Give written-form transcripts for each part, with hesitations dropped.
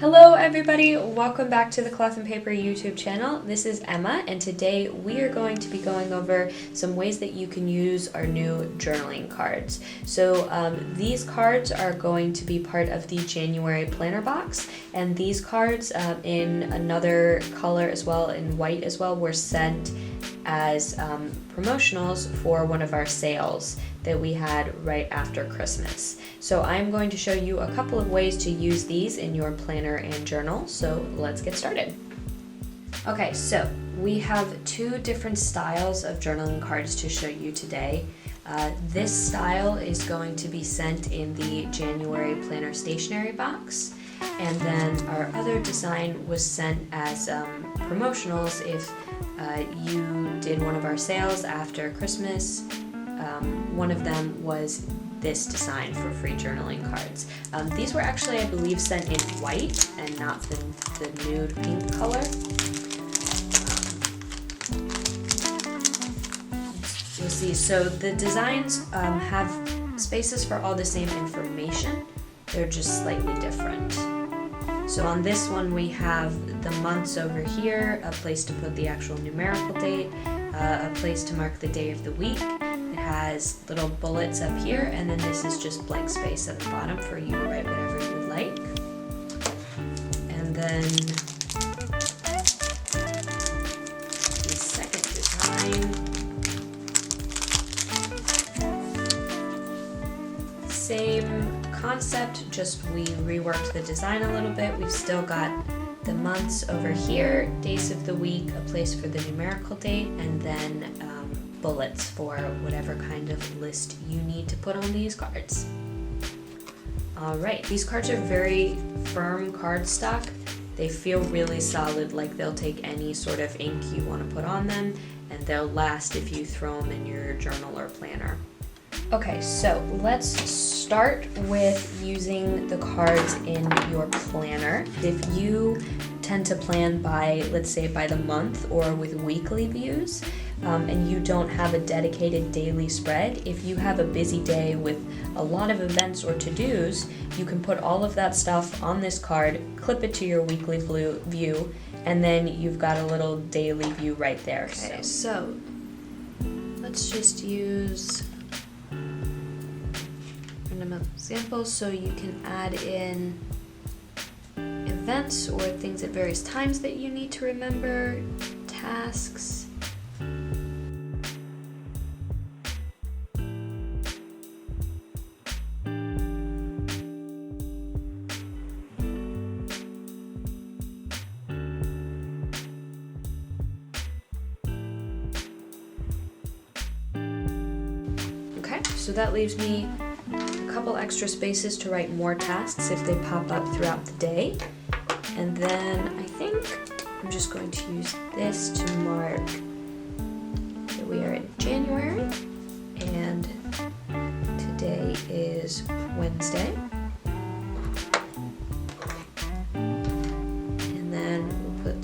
Hello everybody, welcome back to the Cloth and Paper YouTube channel. This is Emma and today we are going to be going over some ways that you can use our new journaling cards. So these cards are going to be part of the January planner box, and these cards in another color as well, in white as well, were sent as promotionals for one of our sales that we had right after Christmas. So I'm going to show you a couple of ways to use these in your planner and journal, so let's get started. Okay, so we have two different styles of journaling cards to show you today. This style is going to be sent in the January planner stationery box, and then our other design was sent as promotionals if you did one of our sales after Christmas. One of them was this design for free journaling cards. These were actually, I believe, sent in white and not the nude pink color. You'll see, so the designs have spaces for all the same information. They're just slightly different. So on this one we have the months over here, a place to put the actual numerical date, a place to mark the day of the week. It has little bullets up here, and then this is just blank space at the bottom for you to write whatever you would like. And then the second design, same concept, just we reworked the design a little bit. We've still got the months over here, days of the week, a place for the numerical date, and then bullets for whatever kind of list you need to put on these cards. Alright, these cards are very firm cardstock. They feel really solid, like they'll take any sort of ink you want to put on them, and they'll last if you throw them in your journal or planner. Okay, so let's start with using the cards in your planner. If you tend to plan by, let's say, by the month or with weekly views, and you don't have a dedicated daily spread, if you have a busy day with a lot of events or to-dos, you can put all of that stuff on this card, clip it to your weekly view, and then you've got a little daily view right there. Okay, so let's just use random examples so you can add in events or things at various times that you need to remember, tasks. Okay, so that leaves me a couple extra spaces to write more tasks if they pop up throughout the day. And then I think I'm just going to use this to mark that we are in January and today is Wednesday. And then we'll put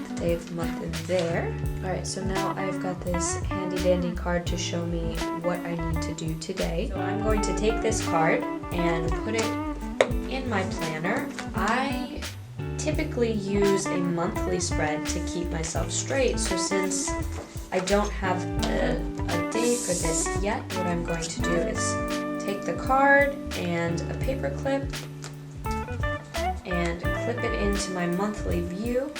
the day of the month in there. Alright, so now I've got this handy dandy card to show me what I need to do today. So I'm going to take this card and put it in my planner. I typically use a monthly spread to keep myself straight, so since I don't have a day for this yet, what I'm going to do is take the card and a paper clip and clip it into my monthly view.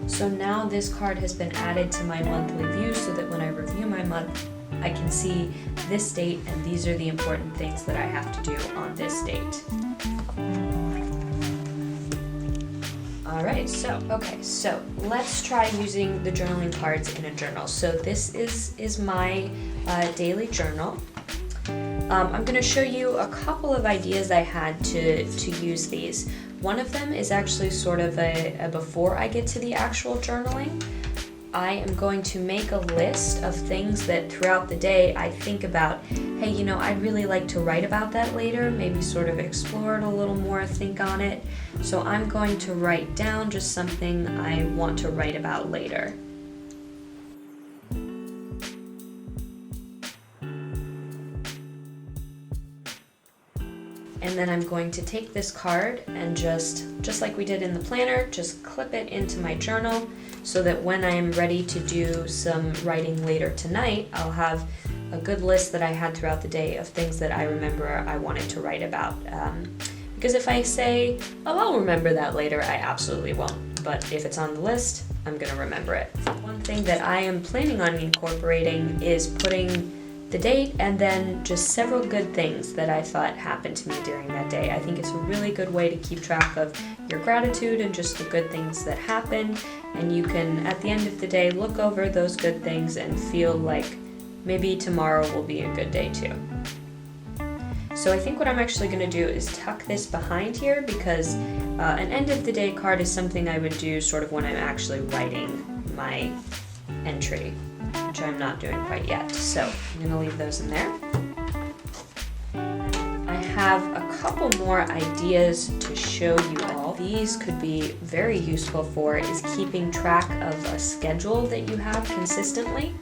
So now this card has been added to my monthly view so that when I review my month, I can see this date and these are the important things that I have to do on this date. Alright, so let's try using the journaling cards in a journal. So this is my daily journal. I'm going to show you a couple of ideas I had to use these. One of them is actually sort of a before I get to the actual journaling. I am going to make a list of things that throughout the day I think about, hey, you know, I'd really like to write about that later, maybe sort of explore it a little more, think on it. So I'm going to write down just something I want to write about later. And then I'm going to take this card and just like we did in the planner, just clip it into my journal so that when I'm ready to do some writing later tonight, I'll have a good list that I had throughout the day of things that I remember I wanted to write about. Because if I say, oh, I'll remember that later, I absolutely won't. But if it's on the list, I'm gonna remember it. One thing that I am planning on incorporating is putting the date and then just several good things that I thought happened to me during that day. I think it's a really good way to keep track of your gratitude and just the good things that happened. And you can, at the end of the day, look over those good things and feel like maybe tomorrow will be a good day too. So I think what I'm actually going to do is tuck this behind here because an end of the day card is something I would do sort of when I'm actually writing my entry, which I'm not doing quite yet. So I'm going to leave those in there. I have a couple more ideas to show you all. These could be very useful for is keeping track of a schedule that you have consistently.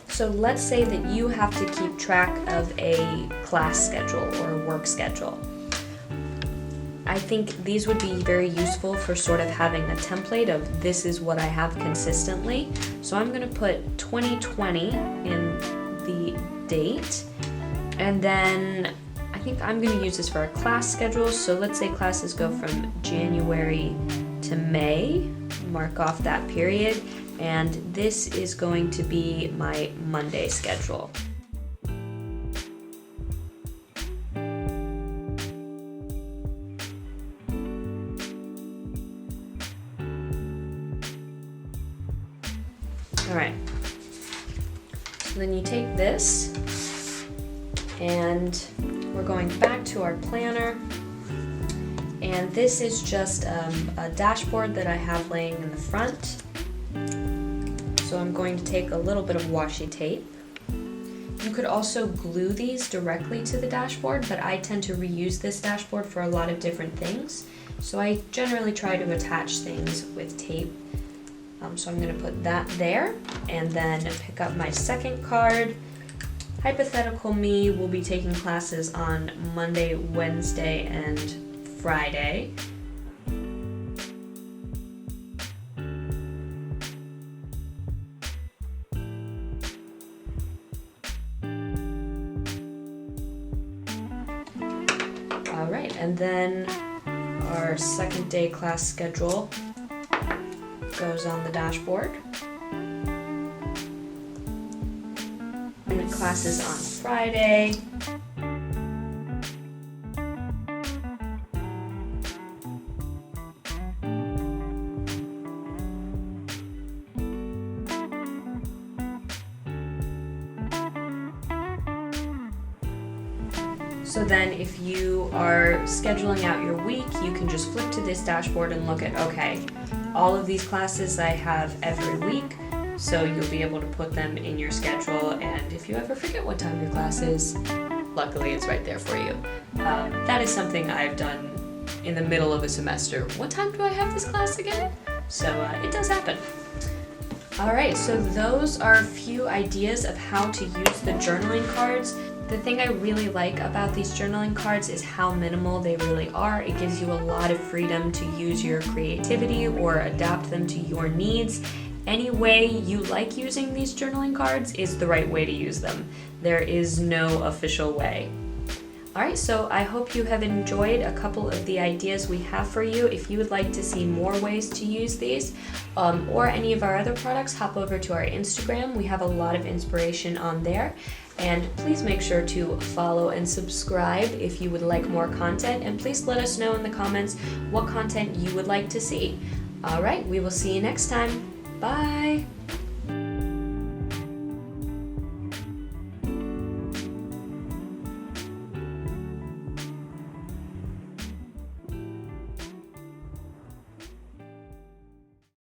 So let's say that you have to keep track of a class schedule or a work schedule. I think these would be very useful for sort of having a template of this is what I have consistently. So I'm going to put 2020 in the date, and then I think I'm going to use this for a class schedule. So let's say classes go from January to May, mark off that period, and this is going to be my Monday schedule. All right, so then you take this and we're going back to our planner, and this is just a dashboard that I have laying in the front. So I'm going to take a little bit of washi tape. You could also glue these directly to the dashboard, but I tend to reuse this dashboard for a lot of different things. So I generally try to attach things with tape. So I'm going to put that there and then pick up my second card. Hypothetical me will be taking classes on Monday, Wednesday, and Friday. All right, and then our second day class schedule goes on the dashboard. And the classes on Friday. So then if you are scheduling out your week, you can just flip to this dashboard and look at, okay, all of these classes I have every week, so you'll be able to put them in your schedule, and if you ever forget what time your class is, luckily it's right there for you. That is something I've done in the middle of a semester. What time do I have this class again? So it does happen. Alright, so those are a few ideas of how to use the journaling cards. The thing I really like about these journaling cards is how minimal they really are. It gives you a lot of freedom to use your creativity or adapt them to your needs. Any way you like using these journaling cards is the right way to use them. There is no official way. Alright, so I hope you have enjoyed a couple of the ideas we have for you. If you would like to see more ways to use these or any of our other products, hop over to our Instagram. We have a lot of inspiration on there. And please make sure to follow and subscribe if you would like more content. And please let us know in the comments what content you would like to see. Alright, we will see you next time. Bye!